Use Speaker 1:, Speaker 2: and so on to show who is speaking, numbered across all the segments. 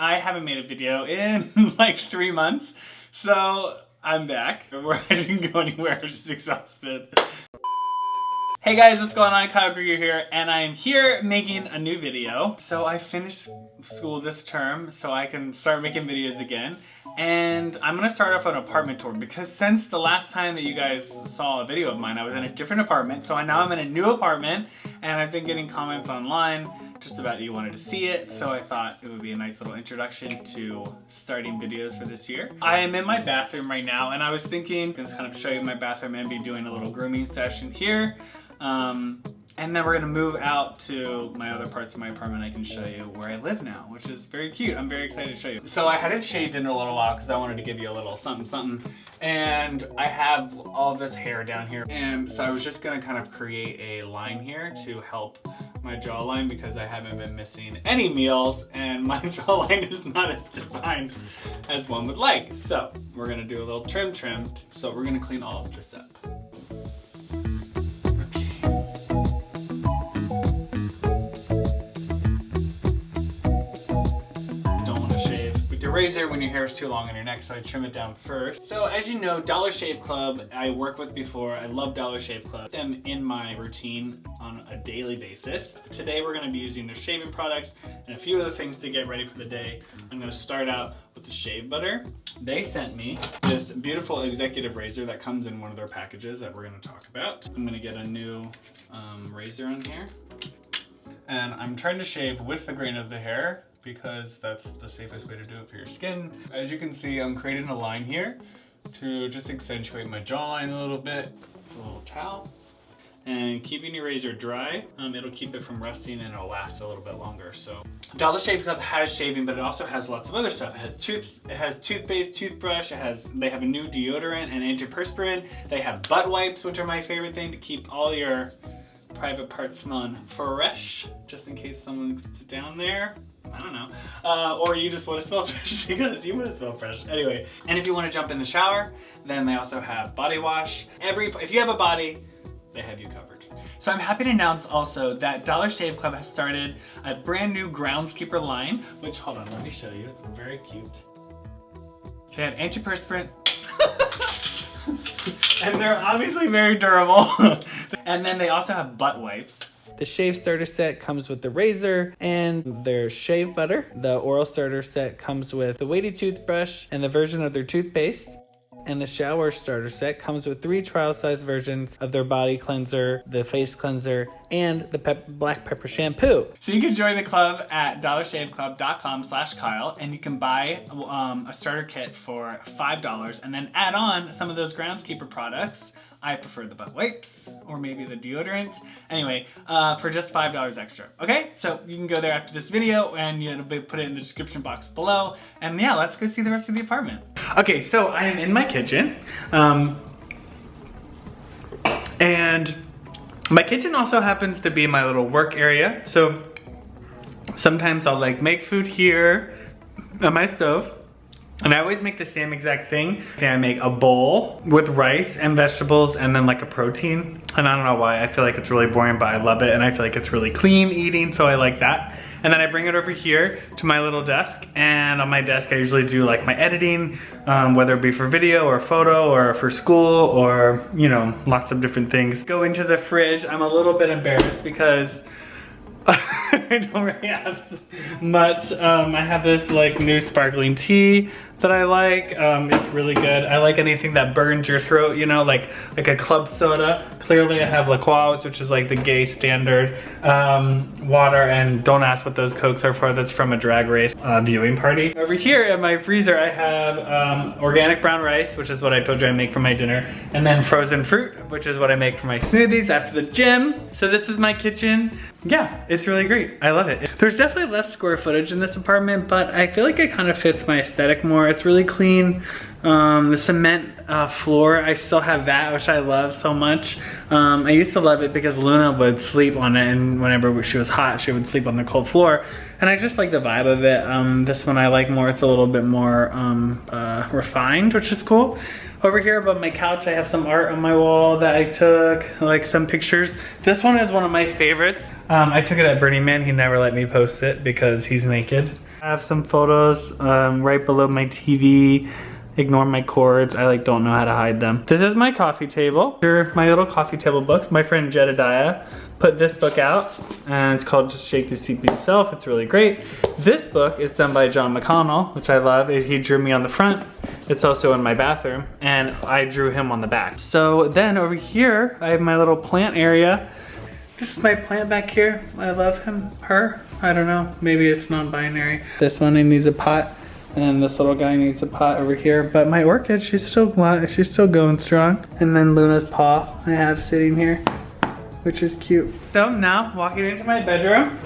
Speaker 1: I haven't made a video in like 3 months, so I'm back. I didn't go anywhere, I was just exhausted. Hey guys, what's going on? Kyle Krieger here, and I'm here making a new video. So I finished school this term, so I can start making videos again. And I'm gonna start off an apartment tour because since the last time that you guys saw a video of mine, I was in a different apartment. So now I'm in a new apartment, and I've been getting comments online just about you wanted to see it. So I thought it would be a nice little introduction to starting videos for this year. I am in my bathroom right now, and I was thinking, just kind of show you my bathroom and be doing a little grooming session here. And then we're gonna move out to my other parts of my apartment. I can show you where I live now, which is very cute. I'm very excited to show you. So I hadn't shaved in a little while because I wanted to give you a little something something. And I have all this hair down here. And so I was just gonna kind of create a line here to help my jawline because I haven't been missing any meals and my jawline is not as defined as one would like. So we're gonna do a little trim. So we're gonna clean all of this up. Razor when your hair is too long on your neck, so I trim it down first. So as you know, Dollar Shave Club, I worked with before. I love Dollar Shave Club. Them in my routine on a daily basis. Today we're going to be using their shaving products and a few other things to get ready for the day. I'm going to start out with the shave butter. They sent me this beautiful executive razor that comes in one of their packages that we're going to talk about. I'm going to get a new razor in here. And I'm trying to shave with the grain of the hair because that's the safest way to do it for your skin. As you can see, I'm creating a line here to just accentuate my jawline a little bit. It's a little towel. And keeping your razor dry, it'll keep it from rusting and it'll last a little bit longer. So Dollar Shave Club has shaving, but it also has lots of other stuff. It has toothpaste, toothbrush, they have a new deodorant and antiperspirant. They have butt wipes, which are my favorite thing to keep all your private parts smelling fresh, just in case someone's down there. I don't know. Or you just want to smell fresh because you want to smell fresh. Anyway, and if you want to jump in the shower, then they also have body wash. If you have a body, they have you covered. So I'm happy to announce also that Dollar Shave Club has started a brand new groundskeeper line, which, hold on, let me show you. It's very cute. They have antiperspirant. And they're obviously very durable. And then they also have butt wipes. The shave starter set comes with the razor and their shave butter. The oral starter set comes with the weighty toothbrush and the version of their toothpaste. And the shower starter set comes with 3 trial size versions of their body cleanser, the face cleanser, and the black pepper shampoo. So you can join the club at dollarshaveclub.com/Kyle, and you can buy a starter kit for $5 and then add on some of those groundskeeper products. I prefer the butt wipes or maybe the deodorant. Anyway, for just $5 extra. Okay, so you can go there after this video and it'll be put it in the description box below. And yeah, let's go see the rest of the apartment. Okay, so I am in my kitchen. And my kitchen also happens to be my little work area. So sometimes I'll like make food here on my stove. And I always make the same exact thing. I make a bowl with rice and vegetables and then like a protein. And I don't know why, I feel like it's really boring, but I love it. And I feel like it's really clean eating, so I like that. And then I bring it over here to my little desk. And on my desk, I usually do like my editing, whether it be for video or photo or for school or, you know, lots of different things. Go into the fridge. I'm a little bit embarrassed because I don't really have much. I have this like new sparkling tea that I like. It's really good. I like anything that burns your throat, you know, like a club soda. Clearly I have La Croix, which is like the gay standard water, and don't ask what those Cokes are for. That's from a Drag Race viewing party. Over here in my freezer I have organic brown rice, which is what I told you I make for my dinner, and then frozen fruit, which is what I make for my smoothies after the gym. So this is my kitchen. Yeah, it's really great. I love it. There's definitely less square footage in this apartment, but I feel like it kind of fits my aesthetic more. It's really clean. The cement floor, I still have that, which I love so much. I used to love it because Luna would sleep on it, and whenever she was hot, she would sleep on the cold floor. And I just like the vibe of it. This one I like more. It's a little bit more refined, which is cool. Over here above my couch, I have some art on my wall that I took, like some pictures. This one is one of my favorites. I took it at Burning Man. He never let me post it because he's naked. I have some photos right below my TV. Ignore my cords. I like don't know how to hide them. This is my coffee table. They're my little coffee table books. My friend Jedediah put this book out and it's called Just Shake the Sleeping Self. It's really great. This book is done by John McConnell, which I love. He drew me on the front. It's also in my bathroom and I drew him on the back. So then over here, I have my little plant area. This is my plant back here. I love him, her, I don't know. Maybe it's non-binary. This one needs a pot. And then this little guy needs a pot over here. But my orchid, she's still going strong. And then Luna's paw I have sitting here, which is cute. So now, walking into my bedroom.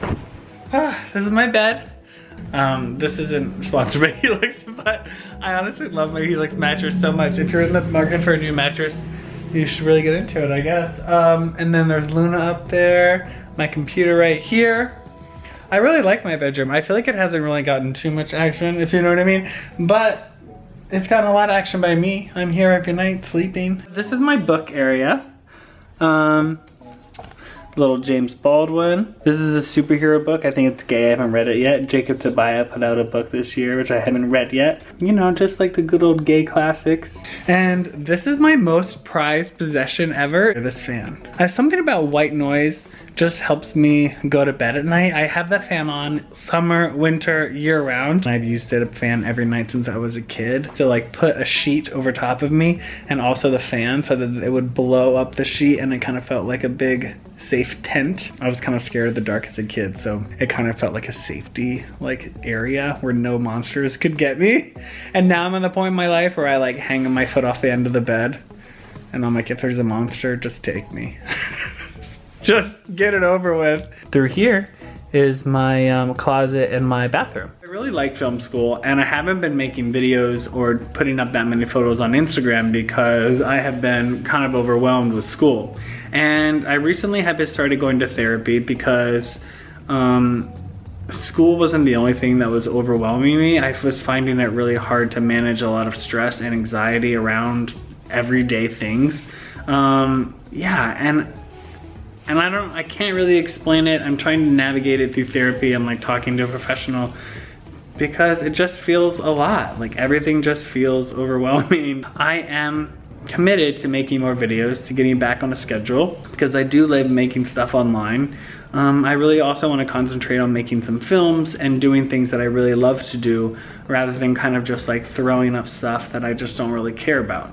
Speaker 1: This is my bed. This isn't sponsored by Helix, but I honestly love my Helix mattress so much. If you're in the market for a new mattress, you should really get into it, I guess. And then there's Luna up there. My computer right here. I really like my bedroom. I feel like it hasn't really gotten too much action, if you know what I mean. But it's gotten a lot of action by me. I'm here every night sleeping. This is my book area. Little James Baldwin. This is a superhero book. I think it's gay. I haven't read it yet. Jacob Tobiah put out a book this year, which I haven't read yet. You know, just like the good old gay classics. And this is my most prized possession ever. This fan. I have something about white noise just helps me go to bed at night. I have that fan on summer, winter, year round. I've used it a fan every night since I was a kid to like put a sheet over top of me and also the fan so that it would blow up the sheet and it kind of felt like a big safe tent. I was kind of scared of the dark as a kid, so it kind of felt like a safety like area where no monsters could get me. And now I'm at the point in my life where I like hang my foot off the end of the bed and I'm like, if there's a monster, just take me. Just get it over with. Through here is my closet and my bathroom. I really like film school and I haven't been making videos or putting up that many photos on Instagram because I have been kind of overwhelmed with school. And I recently have just started going to therapy because school wasn't the only thing that was overwhelming me. I was finding it really hard to manage a lot of stress and anxiety around everyday things. Yeah, and I can't really explain it. I'm trying to navigate it through therapy. I'm like talking to a professional because it just feels a lot. Like everything just feels overwhelming. I am committed to making more videos, to getting back on a schedule because I do love making stuff online. I really also want to concentrate on making some films and doing things that I really love to do rather than kind of just like throwing up stuff that I just don't really care about,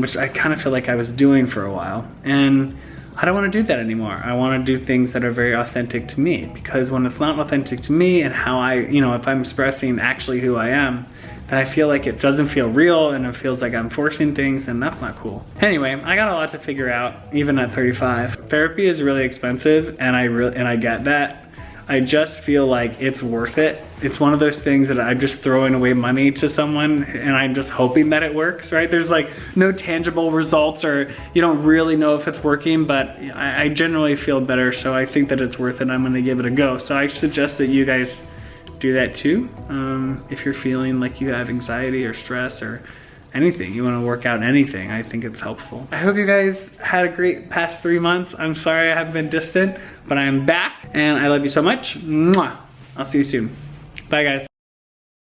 Speaker 1: which I kind of feel like I was doing for a while. And I don't want to do that anymore. I want to do things that are very authentic to me because when it's not authentic to me and how if I'm expressing actually who I am, then I feel like it doesn't feel real and it feels like I'm forcing things and that's not cool. Anyway, I got a lot to figure out even at 35. Therapy is really expensive and I get that. I just feel like it's worth it. It's one of those things that I'm just throwing away money to someone and I'm just hoping that it works, right? There's like no tangible results or you don't really know if it's working, but I generally feel better. So I think that it's worth it. I'm gonna give it a go. So I suggest that you guys do that too. If you're feeling like you have anxiety or stress or anything, you want to work out anything, I think it's helpful. I hope you guys had a great past 3 months. I'm sorry I have been distant, but I am back and I love you so much. Mwah. I'll see you soon. Bye guys.